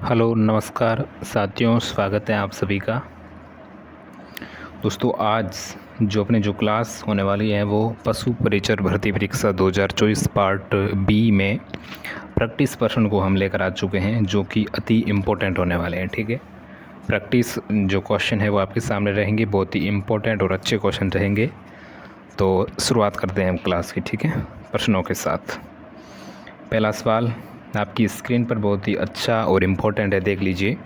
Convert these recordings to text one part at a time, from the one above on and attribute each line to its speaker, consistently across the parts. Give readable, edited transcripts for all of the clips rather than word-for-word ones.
Speaker 1: Hello नमस्कार साथियों, स्वागत है आप सभी का। दोस्तों, आज जो क्लास होने वाली है वो पशु परिचर भर्ती परीक्षा 2024 पार्ट बी में प्रैक्टिस प्रश्न को हम लेकर आ चुके हैं, जो कि अति इम्पोर्टेंट होने वाले हैं। ठीक है, प्रैक्टिस जो क्वेश्चन है वो आपके सामने रहेंगे, बहुत ही इम्पोर्टेंट और अच्छे क्वेश्चन रहेंगे। तो शुरुआत करते हैं हम क्लास की। ठीक है, प्रश्नों के साथ। पहला सवाल आपकी स्क्रीन पर बहुत ही अच्छा और इम्पोर्टेंट है, देख लीजिए।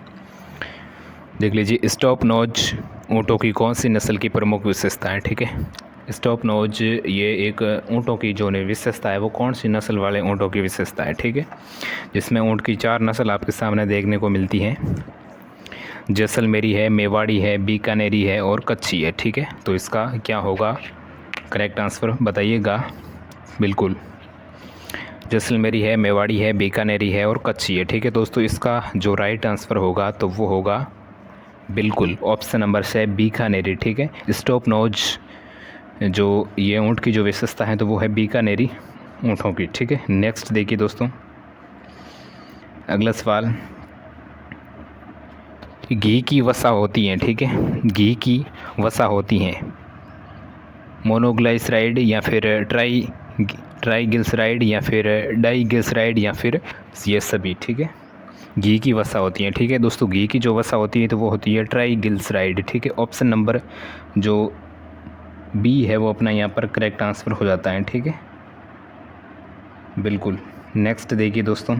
Speaker 1: स्टॉप नोज ऊँटों की कौन सी नस्ल की प्रमुख विशेषता है? ठीक है, स्टॉप नोज ये एक ऊँटों की जो विशेषता है वो कौन सी नस्ल वाले ऊँटों की विशेषता है? ठीक है, जिसमें ऊँट की 4 नस्ल आपके सामने देखने को मिलती हैं। जैसलमेरी है, मेवाड़ी है, बीकानेरी है और कच्छी है। ठीक है, तो इसका क्या होगा करेक्ट आंसर बताइएगा। बिल्कुल, जैसलमेरी है, मेवाड़ी है, बीकानेरी है और कच्छी है। ठीक है दोस्तों, इसका जो राइट आंसर होगा तो वो होगा बिल्कुल ऑप्शन नंबर से बीकानेरी। ठीक है, स्टॉप नोज जो ये ऊँट की जो विशेषता है तो वो है बीकानेरी ऊँटों की। ठीक है, नेक्स्ट देखिए दोस्तों, अगला सवाल। घी की वसा होती हैं। ठीक है, घी की वसा होती हैं मोनोग्लाइसराइड या फिर ट्राईग्लिसराइड या फिर डाईग्लिसराइड या फिर ये सभी। ठीक है, घी की वसा होती है। ठीक है दोस्तों, घी की जो वसा होती है तो वो होती है ट्राईग्लिसराइड। ठीक है, ऑप्शन नंबर जो बी है वो अपना यहाँ पर करेक्ट आंसर हो जाता है। ठीक है, बिल्कुल। नेक्स्ट देखिए दोस्तों,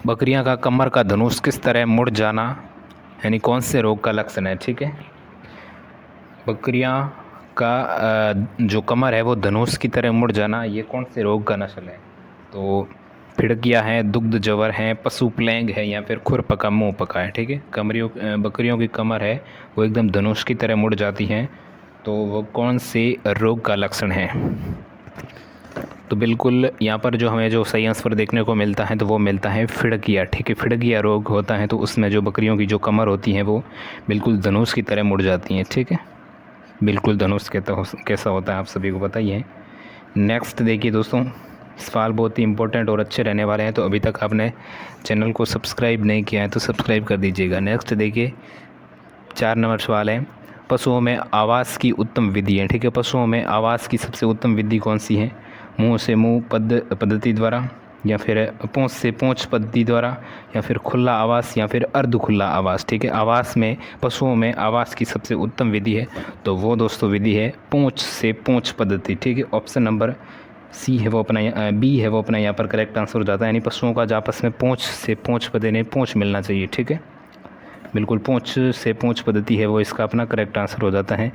Speaker 1: बकरियां का कमर का धनुष किस तरह मुड़ जाना यानी कौन से रोग का लक्षण है? ठीक है, बकरियां का जो कमर है वो धनुष की तरह मुड़ जाना, ये कौन से रोग का नस्ल है? तो फिड़कियाँ हैं, दुग्ध जवर हैं, पशु प्लेग है या फिर खुरपका मुँह पका है। ठीक है, बकरियों की कमर है वो एकदम धनुष की तरह मुड़ जाती हैं, तो वो कौन से रोग का लक्षण है? तो बिल्कुल यहाँ पर जो हमें जो सही आंसर देखने को मिलता है तो वो मिलता है फिड़किया। ठीक है, फिड़किया रोग होता है, तो उसमें जो बकरियों की जो कमर होती हैं वो बिल्कुल धनुष की तरह मुड़ जाती हैं। ठीक है, बिल्कुल धनुष कैसा होता है आप सभी को पता ही है। नेक्स्ट देखिए दोस्तों, सवाल बहुत ही इंपॉर्टेंट और अच्छे रहने वाले हैं, तो अभी तक आपने चैनल को सब्सक्राइब नहीं किया है तो सब्सक्राइब कर दीजिएगा। नेक्स्ट देखिए, 4 नंबर सवाल है, पशुओं में आवास की उत्तम विधि है। ठीक है, पशुओं में आवास की सबसे उत्तम विधि कौन सी है? मुंह से मुंह पद्धति द्वारा या फिर पूंछ से पूंछ पद्धति द्वारा या फिर खुला आवास या फिर अर्ध खुला आवास। ठीक है, आवास में पशुओं में आवास की सबसे उत्तम विधि है तो वो दोस्तों विधि है पूंछ से पूंछ पद्धति। ठीक है, ऑप्शन नंबर सी है वो अपना बी है वो अपना यहाँ पर करेक्ट आंसर हो जाता है, यानी पशुओं का आपस में पूंछ से पूंछ पद्धति पूंछ मिलना चाहिए। ठीक है, बिल्कुल पूंछ से पूंछ पद्धति है वो इसका अपना करेक्ट आंसर हो जाता है।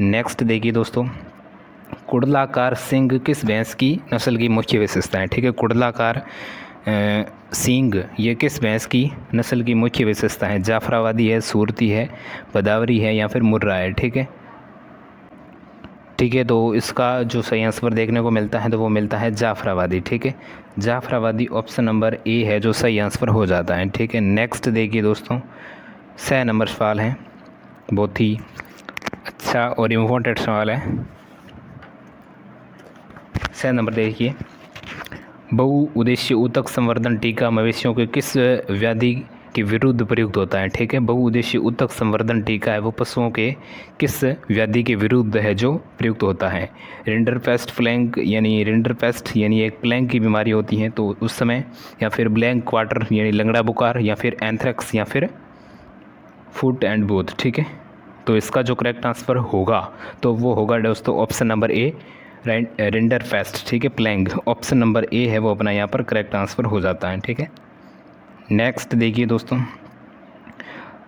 Speaker 1: नेक्स्ट देखिए दोस्तों, कुड़लाकार सींग किस भैंस की नस्ल की मुख्य विशेषता है? ठीक है, कुड़लाकार सींग ये किस भैंस की नस्ल की मुख्य विशेषता है? जाफराबादी है, सूरती है, बदावरी है या फिर मुर्रा है? ठीक है, तो इसका जो सही आंसर देखने को मिलता है तो वो मिलता है जाफराबादी। ठीक है, जाफराबादी ऑप्शन नंबर ए है जो सही आंसर हो जाता है। ठीक है, नेक्स्ट देखिए दोस्तों, 6 नंबर सवाल है, बहुत ही अच्छा और इम्पोर्टेंट सवाल है। 6 नंबर देखिए, बहुउद्देशीय ऊतक संवर्धन टीका मवेशियों के किस व्याधि के विरुद्ध प्रयुक्त होता है? ठीक है, बहुउद्देशीय ऊतक संवर्धन टीका है वो पशुओं के किस व्याधि के विरुद्ध है जो प्रयुक्त होता है? रिंडरपेस्ट प्लेग यानी एक प्लेग की बीमारी होती है तो उस समय, या फिर ब्लैक क्वार्टर यानी लंगड़ा बुखार, या फिर एंथ्रेक्स या फिर फुट एंड बूथ। ठीक है, तो इसका जो करेक्ट आंसर होगा तो वो होगा दोस्तों ऑप्शन नंबर ए रिंडरपेस्ट। ठीक है, प्लेग ऑप्शन नंबर ए है वो अपना यहाँ पर करेक्ट आंसर हो जाता है। ठीक है, नेक्स्ट देखिए दोस्तों,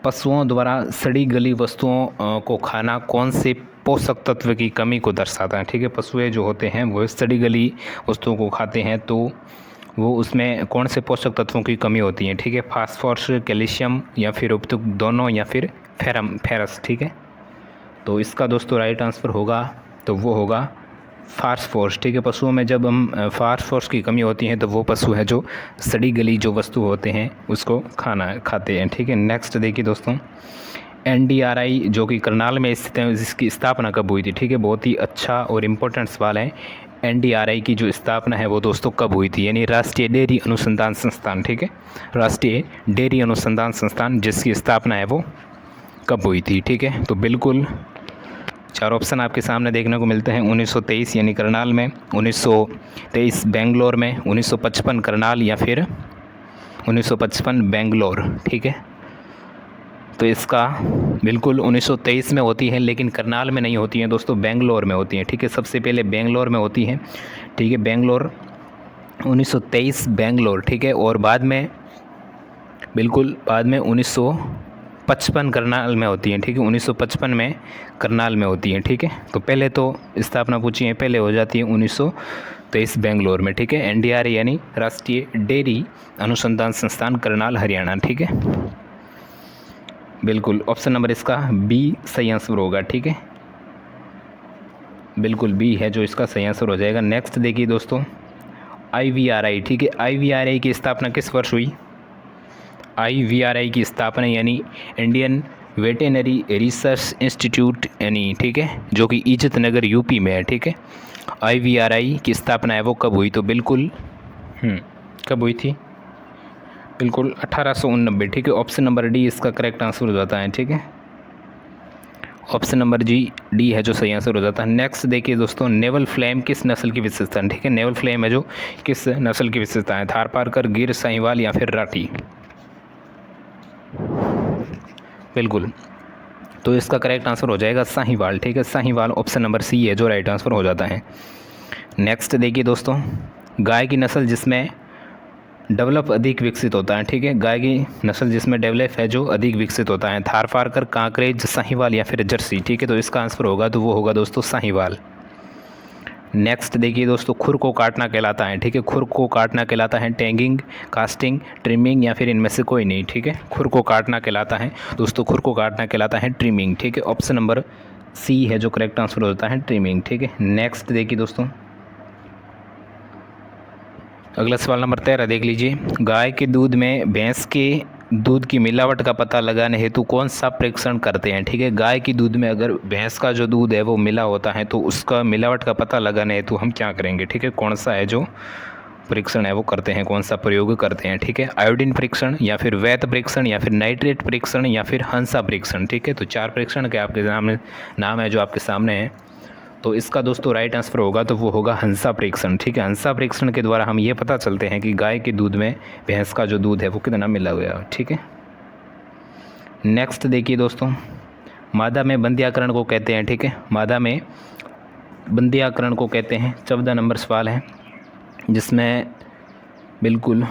Speaker 1: पशुओं द्वारा सड़ी गली वस्तुओं को खाना कौन से पोषक तत्व की कमी को दर्शाता है? ठीक है, पशुएं जो होते हैं वो सड़ी गली वस्तुओं को खाते हैं तो वो उसमें कौन से पोषक तत्वों की कमी होती है? ठीक है, फास्फोरस, कैल्शियम या फिर उपयुक्त दोनों या फिर फेरस। ठीक है, तो इसका दोस्तों राइट आंसर होगा तो वो होगा फास्फोरस। ठीक है, पशुओं में जब हम फास्फोरस की कमी होती है तो वो पशु है जो सड़ी गली जो वस्तु होते हैं उसको खाते हैं। ठीक है, नेक्स्ट देखिए दोस्तों, NDRI जो कि करनाल में स्थित है, जिसकी स्थापना कब हुई थी? ठीक है, बहुत ही अच्छा और इम्पोर्टेंट सवाल है। NDRI की जो स्थापना है वो दोस्तों कब हुई थी, यानी राष्ट्रीय डेयरी अनुसंधान संस्थान, ठीक है, राष्ट्रीय डेयरी अनुसंधान संस्थान जिसकी स्थापना है वो कब हुई थी, ठीक है। तो बिल्कुल 4 ऑप्शन आपके सामने देखने को मिलते हैं। 1923 यानी करनाल में, 1923 बेंगलोर में, 1955 करनाल या फिर 1955 बेंगलोर, ठीक है। तो इसका बिल्कुल 1923 में होती है, लेकिन करनाल में नहीं होती हैं दोस्तों, बेंगलोर में होती हैं, ठीक है। सबसे पहले बेंगलोर में होती हैं, ठीक है, बेंगलोर 1923 बेंगलोर, ठीक है। और बाद में बिल्कुल बाद में 1955 करनाल में होती हैं, ठीक है, 1955 में करनाल में होती हैं, ठीक है। तो पहले तो स्थापना पूछी है, पहले हो जाती है 1923 बेंगलोर में, ठीक है। NDRI यानी राष्ट्रीय डेयरी अनुसंधान संस्थान करनाल हरियाणा, ठीक है। बिल्कुल ऑप्शन नंबर इसका बी सही आंसर होगा, ठीक है, बिल्कुल बी है जो इसका सही आंसर हो जाएगा। नेक्स्ट देखिए दोस्तों IVRI, ठीक है। IVRI की स्थापना किस वर्ष हुई? IVRI की स्थापना यानी इंडियन वेटेनरी रिसर्च इंस्टीट्यूट यानी, ठीक है, जो कि इज्जत नगर यूपी में है, ठीक है। IVRI की स्थापना है वो कब हुई? तो बिल्कुल कब हुई थी? बिल्कुल 1889, ठीक है। ऑप्शन नंबर डी इसका करेक्ट आंसर हो जाता है, ठीक है। ऑप्शन नंबर डी है जो सही आंसर हो जाता है। नेक्स्ट देखिए दोस्तों नेवल फ्लेम किस नस्ल की विशेषता है, ठीक है। नेवल फ्लेम है जो किस नस्ल की विशेषता है? थारपारकर, गिर, साहिवाल या फिर राठी? बिल्कुल, तो इसका करेक्ट आंसर हो जाएगा साहिवाल, ठीक है। साहिवाल ऑप्शन नंबर सी है जो राइट आंसर हो जाता है। नेक्स्ट देखिए दोस्तों गाय की नस्ल जिसमें डेवलप अधिक विकसित होता है, ठीक है। गाय की नस्ल जिसमें डेवलप है जो अधिक विकसित होता है, थारपारकर, कांकरेज, साहिवाल या फिर जर्सी, ठीक है। तो इसका आंसर होगा तो वो होगा दोस्तों साहिवाल। नेक्स्ट देखिए दोस्तों खुर को काटना कहलाता है, ठीक है। खुर को काटना कहलाता है टैगिंग, कास्टिंग, ट्रिमिंग या फिर इनमें से कोई नहीं, ठीक है। खुर को काटना कहलाता है दोस्तों, खुर को काटना कहलाता है ट्रिमिंग, ठीक है। ऑप्शन नंबर सी है जो करेक्ट आंसर होता है ट्रिमिंग, ठीक है। नेक्स्ट देखिए दोस्तों अगला सवाल नंबर 13 देख लीजिए। गाय के दूध में भैंस के दूध की मिलावट का पता लगाने हेतु कौन सा परीक्षण करते हैं, ठीक है। गाय की दूध में अगर भैंस का जो दूध है वो मिला होता है तो उसका मिलावट का पता लगाने हेतु हम क्या करेंगे, ठीक है। कौन सा है जो परीक्षण है वो करते हैं, कौन सा प्रयोग करते हैं, ठीक है। आयोडीन परीक्षण या फिर वैध परीक्षण या फिर नाइट्रेट परीक्षण या फिर हंसा परीक्षण, ठीक है। तो 4 परीक्षण के आपके नाम है जो आपके सामने है। तो इसका दोस्तों राइट आंसर होगा तो वो होगा हंसा परीक्षण, ठीक है। हंसा परीक्षण के द्वारा हम ये पता चलते हैं कि गाय के दूध में भैंस का जो दूध है वो कितना मिला हुआ है, ठीक है। नेक्स्ट देखिए दोस्तों मादा में बंध्याकरण को कहते हैं, ठीक है। मादा में बंध्याकरण को कहते हैं। 14 नंबर सवाल है जिसमें बिल्कुल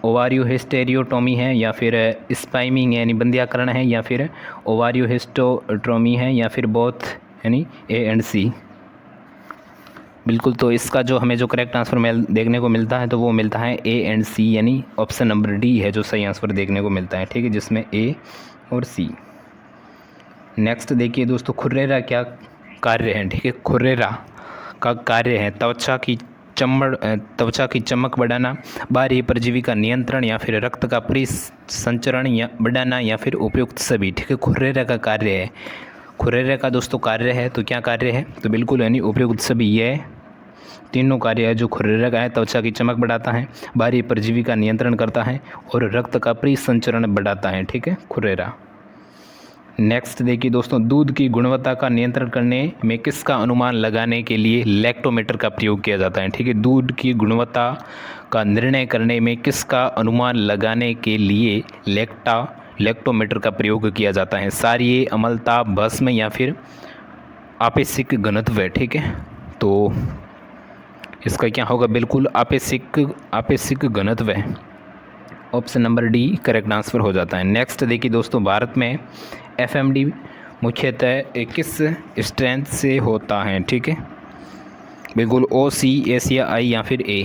Speaker 1: ओवारियो हिस्टेरियोटोमी है या फिर स्पाइमिंग यानी बंध्याकरण है या फिर ओवारियो हिस्टोट्रोमी है या फिर बोथ यानी A एंड C। बिल्कुल, तो इसका जो हमें जो करेक्ट आंसर देखने को मिलता है तो वो मिलता है A एंड C यानी ऑप्शन नंबर डी है जो सही आंसर देखने को मिलता है, ठीक है, जिसमें A और C। नेक्स्ट देखिए दोस्तों खुर्रेरा क्या कार्य है, ठीक है। खुर्रेरा का कार्य है त्वचा की चमक बढ़ाना, बाहरी परजीवी का नियंत्रण या फिर रक्त का परिसंचरण या बढ़ाना या फिर उपयुक्त सभी, ठीक है। खुर्रेरा का कार्य है, खुर्रेरा का दोस्तों कार्य है तो क्या कार्य है? तो बिल्कुल यानी उपयुक्त सभी, ये तीनों कार्य है जो खुर्रेरा का है। त्वचा की चमक बढ़ाता है, बाहरी परजीवी का नियंत्रण करता है और रक्त का परिसंचरण बढ़ाता है, ठीक है, खुर्रेरा। नेक्स्ट देखिए दोस्तों दूध की गुणवत्ता का नियंत्रण करने में किसका अनुमान लगाने के लिए लैक्टोमीटर का प्रयोग किया जाता है, ठीक है। दूध की गुणवत्ता का निर्णय करने में किसका अनुमान लगाने के लिए लैक्टोमीटर का प्रयोग किया जाता है? सारीय, अम्लता, भस्म या फिर आपेक्षिक घनत्व, ठीक है। तो इसका क्या होगा? बिल्कुल आपेक्षिक घनत्व। Option number D correct answer हो जाता है। नेक्स्ट देखिए दोस्तों भारत में FMD मुख्यतः किस स्ट्रेंथ से होता है, ठीक है। बिल्कुल OC, एशिया I या फिर A।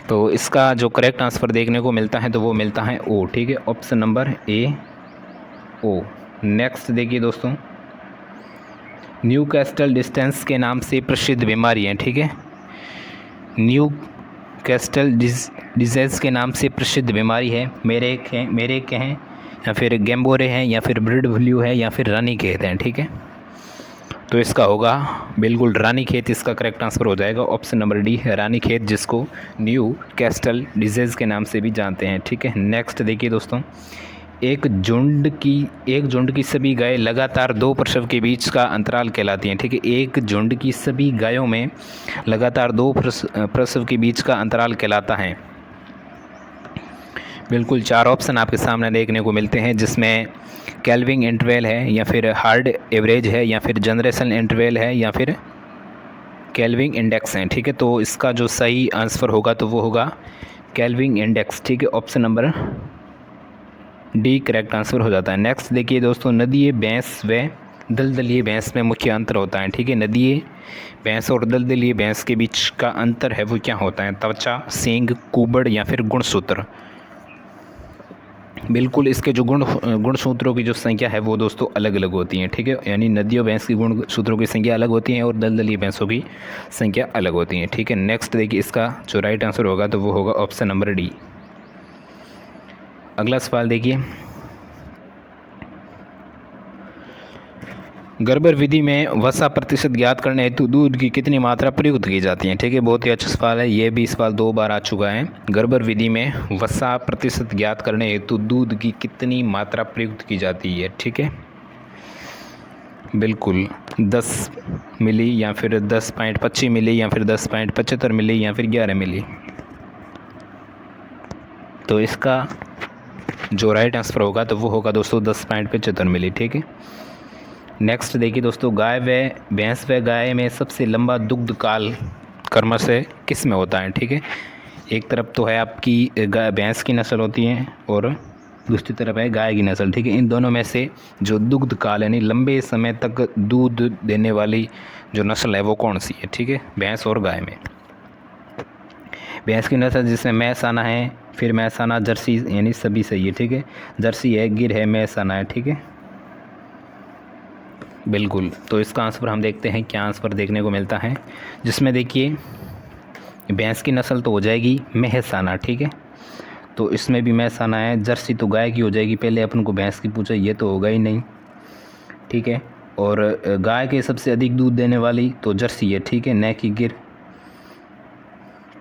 Speaker 1: तो इसका जो करेक्ट आंसर देखने को मिलता है तो वो मिलता है O, ठीक है। Option number A O। Next देखिए दोस्तों न्यूकास्टल डिस्टेंस के नाम से प्रसिद्ध बीमारी है, ठीक है। न्यूकास्टल डिजीज़ के नाम से प्रसिद्ध बीमारी है मेरेक हैं या फिर गैम्बोरे हैं या फिर बर्ड फ्लू है या फिर रानी कहते हैं, ठीक है। तो इसका होगा बिल्कुल रानीखेत, इसका करेक्ट आंसर हो जाएगा ऑप्शन नंबर डी रानीखेत, जिसको न्यू कैस्टल डिजीज़ के नाम से भी जानते हैं। ठीक है, नेक्स्ट देखिए दोस्तों, एक झुंड की सभी गाय लगातार 2 प्रसव के बीच का अंतराल कहलाती हैं। ठीक है, एक झुंड की सभी गायों में लगातार 2 प्रसव के बीच का अंतराल कहलाता है। बिल्कुल 4 ऑप्शन आपके सामने देखने को मिलते हैं, जिसमें कैल्विंग इंटरवल है, या फिर हार्ड एवरेज है, या फिर जनरेशन इंटरवल है, या फिर कैल्विंग इंडेक्स है। ठीक है, तो इसका जो सही आंसर होगा तो वो होगा कैल्विंग इंडेक्स। ठीक है, option number D correct answer हो जाता है। नेक्स्ट देखिए दोस्तों, नदीय भैंस व दलदलीय भैंस में मुख्य अंतर होता है। ठीक है, नदीय भैंस और दलदलीय भैंस के बीच का अंतर है वो क्या होता है? त्वचा, सींग, कुबड़ या फिर गुणसूत्र। बिल्कुल इसके जो गुणसूत्रों की जो संख्या है वो दोस्तों अलग अलग होती हैं। ठीक है, यानी नदियों भैंस की गुणसूत्रों की संख्या अलग होती है और दलदली भैंसों की संख्या अलग होती है। ठीक है, नेक्स्ट देखिए, इसका जो राइट आंसर होगा तो वो होगा ऑप्शन नंबर डी। अगला सवाल देखिए, गर्भर विधि में वसा प्रतिशत ज्ञात करने हेतु दूध की कितनी मात्रा प्रयुक्त की जाती है? ठीक है, बहुत ही अच्छा सवाल है, ये भी सवाल 2 बार आ चुका है। गर्भर विधि में वसा प्रतिशत ज्ञात करने हेतु दूध की कितनी मात्रा प्रयुक्त की जाती है? ठीक है, बिल्कुल 10 मिली, या फिर 10.25 मिली, या फिर 10.75 मिली, या फिर 11 मिली। तो इसका जो राइट आंसर होगा तो वो होगा दोस्तों 10.75 मिली। ठीक है, नेक्स्ट देखिए दोस्तों, भैंस व गाय में सबसे लंबा दुग्ध काल क्रमशः किस में होता है? ठीक है, एक तरफ तो है आपकी भैंस की नस्ल होती है और दूसरी तरफ है गाय की नस्ल। ठीक है, इन दोनों में से जो दुग्ध काल यानी लंबे समय तक दूध देने वाली जो नस्ल है वो कौन सी है? ठीक है, भैंस और गाय में भैंस की नस्ल जिसमें मैसाना है, फिर मैसाना, जर्सी, यानी सभी सही है। ठीक है, जर्सी है, गिर है, मैसाना है। ठीक है, बिल्कुल, तो इसका आंसर हम देखते हैं क्या आंसर देखने को मिलता है, जिसमें देखिए भैंस की नस्ल तो हो जाएगी मेहसाना। ठीक है, तो इसमें भी मैसाना है, जर्सी तो गाय की हो जाएगी, पहले अपन को भैंस की पूछा, ये तो होगा ही नहीं। ठीक है, और गाय के सबसे अधिक दूध देने वाली तो जर्सी है। ठीक है, न कि गिर।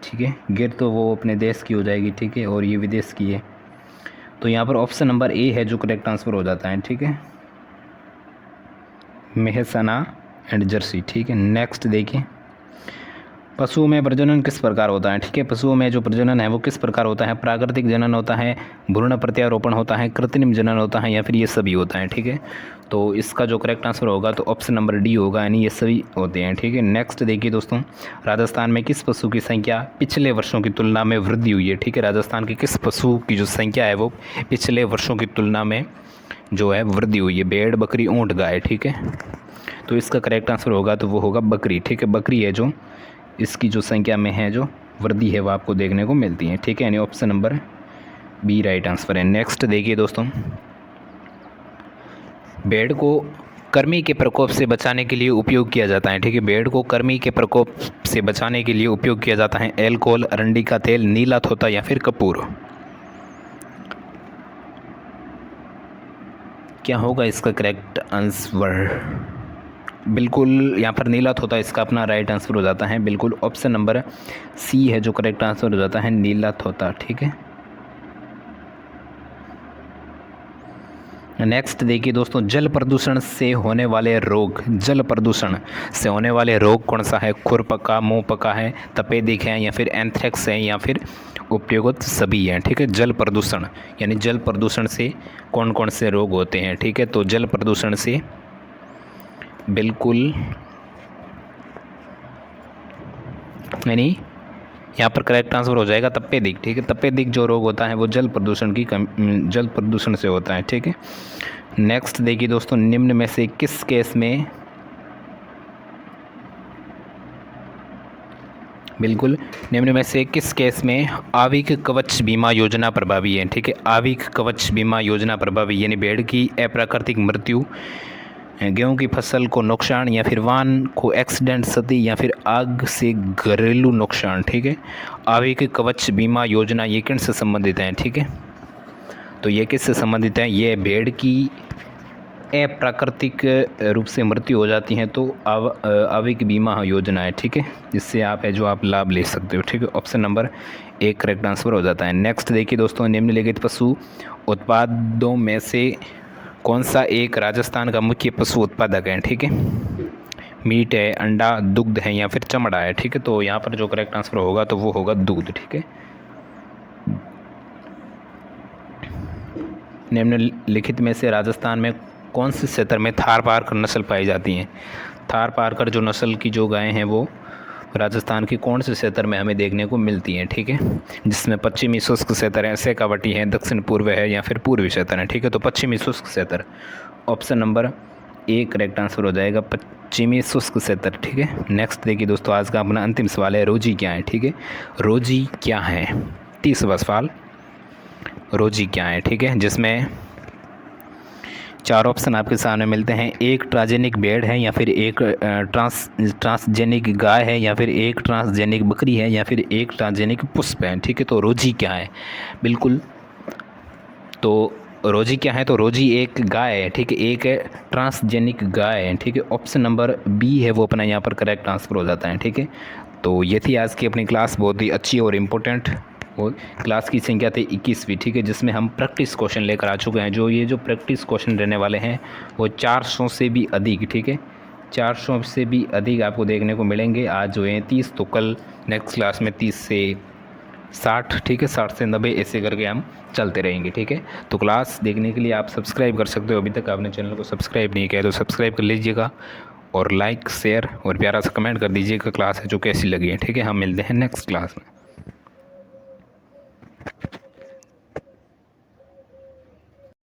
Speaker 1: ठीक है, गिर तो वो अपने देश की हो जाएगी। ठीक है, और ये विदेश की है, तो यहाँ पर ऑप्शन नंबर ए है जो करेक्ट आंसर हो जाता है। ठीक है, मेहसाना एंड जर्सी। ठीक है, नेक्स्ट देखिए, पशुओं में प्रजनन किस प्रकार होता है? ठीक है, पशुओं में जो प्रजनन है वो किस प्रकार होता है? प्राकृतिक जनन होता है, भ्रूण प्रत्यारोपण होता है, कृत्रिम जनन होता है, या फिर ये सभी होता है? ठीक है, तो इसका जो करेक्ट आंसर होगा तो ऑप्शन नंबर डी होगा, यानी ये सभी होते हैं। ठीक है, नेक्स्ट देखिए दोस्तों, राजस्थान में किस पशु की संख्या पिछले वर्षों की तुलना में वृद्धि हुई है? ठीक है, राजस्थान के किस पशु की जो संख्या है वो पिछले वर्षों की तुलना में जो है वृद्धि हुई है? भेड़, बकरी, ऊँट, गाय। ठीक है, तो इसका करेक्ट आंसर होगा तो वो होगा बकरी। ठीक है, बकरी है जो इसकी जो संख्या में है जो वृद्धि है वो आपको देखने को मिलती है। ठीक है, यानी option number B right answer है। नेक्स्ट देखिए दोस्तों, भेड़ को कृमि के प्रकोप से बचाने के लिए उपयोग किया जाता है। ठीक है, भेड़ को कृमि के प्रकोप से बचाने के लिए उपयोग किया जाता है एल्कोहल, अरंडी का तेल, नीला थोथा, या फिर कपूर। क्या होगा इसका करेक्ट आंसर? बिल्कुल यहाँ पर नीला थोथा इसका अपना राइट आंसर हो जाता है। बिल्कुल ऑप्शन नंबर सी है जो करेक्ट आंसर हो जाता है, नीला थोथा। ठीक है, नेक्स्ट देखिए दोस्तों, जल प्रदूषण से होने वाले रोग कौन सा है? खुर पका, मुंह पका है, तपेदिक है, या फिर एंथ्रेक्स है, या फिर उपयुक्त सभी हैं? ठीक है, जल प्रदूषण यानी जल प्रदूषण से कौन कौन से रोग होते हैं? ठीक है, तो जल प्रदूषण से बिल्कुल यानी यहाँ पर करेक्ट आंसर हो जाएगा तपेदिक। ठीक है, तपेदिक जो रोग होता है वो जल प्रदूषण से होता है। ठीक है, नेक्स्ट देखिए दोस्तों, निम्न में से किस केस में आविक कवच बीमा योजना प्रभावी है? ठीक है, आविक कवच बीमा योजना प्रभावी यानी भेड़ की अप्राकृतिक मृत्यु, गेहूं की फसल को नुकसान, या फिर वाहन को एक्सीडेंट, क्षति, या फिर आग से घरेलू नुकसान। ठीक है, आविक कवच बीमा योजना ये किन से संबंधित है? ठीक है, तो ये किससे संबंधित है? ये भेड़ की अप्राकृतिक रूप से मृत्यु हो जाती है तो आवधिक बीमा योजना है, ठीक है, जिससे आप है जो आप लाभ ले सकते हो, ठीक है। ऑप्शन नंबर 1 करेक्ट आंसर हो जाता है। नेक्स्ट देखिए दोस्तों, निम्नलिखित पशु उत्पादों में से कौन सा एक राजस्थान का मुख्य पशु उत्पादक है, ठीक है। मीट है, अंडा, दुग्ध है या फिर चमड़ा है, ठीक है। तो यहाँ पर जो करेक्ट आंसर होगा तो वो होगा दूध, ठीक है। निम्नलिखित में से राजस्थान में कौन से क्षेत्र में थारपारकर नस्ल पाई जाती हैं। थारपारकर जो नस्ल की जो गायें हैं वो राजस्थान के कौन से क्षेत्र में हमें देखने को मिलती हैं, ठीक है, जिसमें पश्चिमी शुष्क क्षेत्र है, शेखावटी है, दक्षिण पूर्व है या फिर पूर्वी क्षेत्र है, ठीक है। तो पश्चिमी शुष्क क्षेत्र, ऑप्शन नंबर 1 करेक्ट आंसर हो जाएगा, पश्चिमी शुष्क क्षेत्र, ठीक है। नेक्स्ट देखिए दोस्तों, आज का अपना अंतिम सवाल है, रोजी क्या है, ठीक है। रोजी क्या है, 30वां सवाल, रोजी क्या है, ठीक है, जिसमें 4 ऑप्शन आपके सामने मिलते हैं। एक ट्रांसजेनिक भेड़ है या फिर एक ट्रांसजेनिक गाय है या फिर एक ट्रांसजेनिक बकरी है या फिर एक ट्रांसजेनिक पुष्प है, ठीक है। तो रोजी क्या है, बिल्कुल, तो रोजी क्या है, तो रोजी एक गाय है, ठीक है, एक ट्रांसजेनिक गाय है, ठीक है। ऑप्शन नंबर बी है वो अपना यहाँ पर करेक्ट आंसर हो जाता है, ठीक है। तो ये थी आज की अपनी क्लास, बहुत ही अच्छी और इम्पोर्टेंट। और क्लास की संख्या थी 21वीं, ठीक है, जिसमें हम प्रैक्टिस क्वेश्चन लेकर आ चुके हैं। जो प्रैक्टिस क्वेश्चन रहने वाले हैं वो 400 से भी अधिक, ठीक है, 400 से भी अधिक आपको देखने को मिलेंगे। आज जो है 30, तो कल नेक्स्ट क्लास में 30 से 60, ठीक है, 60 से 90 ऐसे करके हम चलते रहेंगे, ठीक है। तो क्लास देखने के लिए आप सब्सक्राइब कर सकते हो, अभी तक आपने चैनल को सब्सक्राइब नहीं किया तो सब्सक्राइब कर लीजिएगा और लाइक, शेयर और प्यारा सा कमेंट कर दीजिएगा क्लास है जो कैसी लगी है, ठीक है। हम मिलते हैं नेक्स्ट क्लास में।